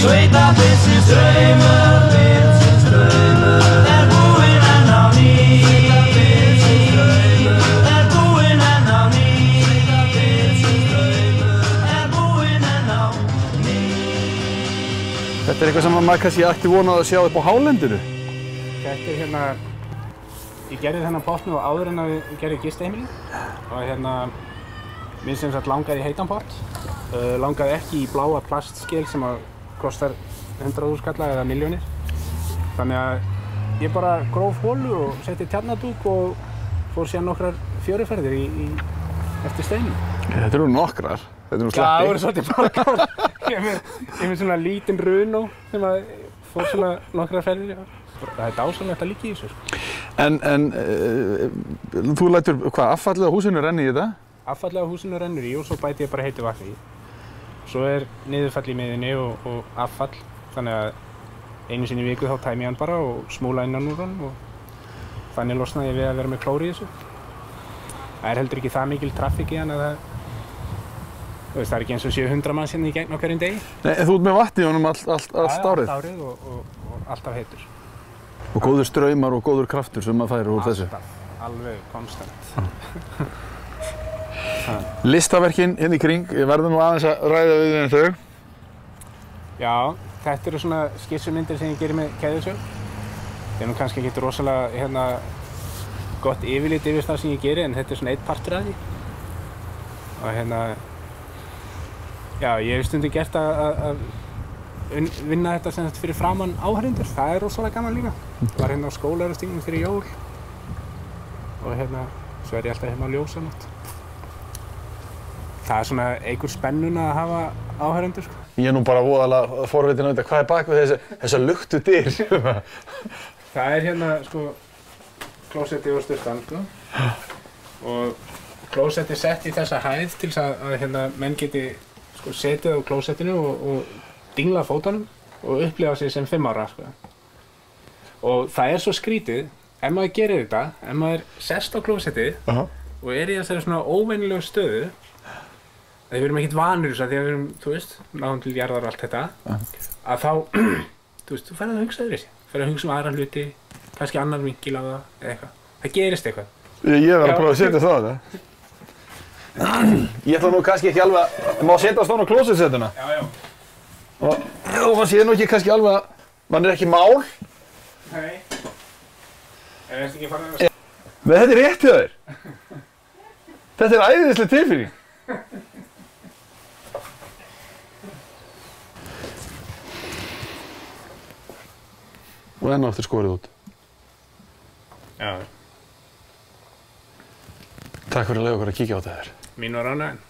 Sveitabitsins draumur búinn enn á ný. Búinn enn á ný. Búinn enn á ný. Þetta er eitthvað sem maður kannski ætti vonað að sjá upp á hálendinu. Þetta hérna, ég gerði þennan pott nú áður en að við gerðum gistiheimili og mér sem sagt langaði í heitan pott, langaði ekki í bláa plastskil sem að kostar 100.000 kalla eða milljónir. Þannig að ég bara gróf holu og setti tjarnadúk og fór síðan nokkrar fjöruferðir eftir steinum. Þetta eru nokkrar. Þetta eru sleppi. Það voru svolítið margar. Ég er með svona lítinn Runo sem að fór svona nokkrar ferðir. Það er dásamlegt að líka í þessu. En þú lætur, hvað, affallið á húsinu renni í þetta? Affallið á húsinu rennur í og svo bæti ég bara heitu vatni í. Svo er niðurfall í miðjunni og affall, þannig að einu sinni í viku þá tæmi ég hann bara og smúla innan úr hann og þannig losnaði ég við að vera með klór í þessu. Það er heldur ekki það mikil traffík í hann að það er ekki eins og 700 manns hérna í gegn á hverjum degi. Nei, en þú ert með vatn í honum allt árið? Allt árið og alltaf heitur. Og góður straumar og góður kraftur sem maður fær úr þessu? Alltaf, alveg konstant. Listaverkin hérna í kring, ég verður nú aðeins að ræða við um þau. Já, þetta eru svona skissumyndir sem ég gerir með keðjusög. Það er nú kannski ekki rosalega gott yfirlit yfir það sem ég geri, en þetta er svona einn partur af því. Og já, ég hef stundum gert að vinna þetta sem þetta fyrir framan áhorfendur. Það er rosalega gaman líka. Var hérna á skólarstígnum fyrir jól. Og svo er ég alltaf hérna á ljósanótt. Það er svona einhver spennuna að hafa áhorfendur, sko. Ég er nú bara voðalega forvitin að vita hvað er bak við þessar luktu dyr. Það er sko, klósettið og sturtan, sko. Og klósettið sett í þessa hæð til þess að menn geti sko, setið á klósettinu og dingla fótunum og upplifa sig sem 5 ára, sko. Og það er svo skrítið, ef maður gerir þetta, ef maður sest á klósettið og er í þessari svona óvenjulegu stöðu, að við erum ekkert vanir þess að því að við erum, þú veist, náðum til jarðar og allt þetta, að þá, þú veist, þú ferð að hugsa öðru þessi. Þú ferð að hugsa um aðra hluti, kannski annar vinkil á það, eða eitthvað. Það gerist eitthvað. Ég verð að prófa að setja það á það. Ég ætla nú kannski ekki alveg að, má setja svona á klósettsetuna? Já. Og það sé nú ekki kannski alveg að, mann er ekki mál. Nei. En ertu ekki farin að... Nei, þetta er rétt hjá þér. Þetta er æðisleg tilfinning. Og enn aftur skorið út. Já. Takk fyrir að leyfa okkur að kíkja á þetta þér. Mín var ánægjan.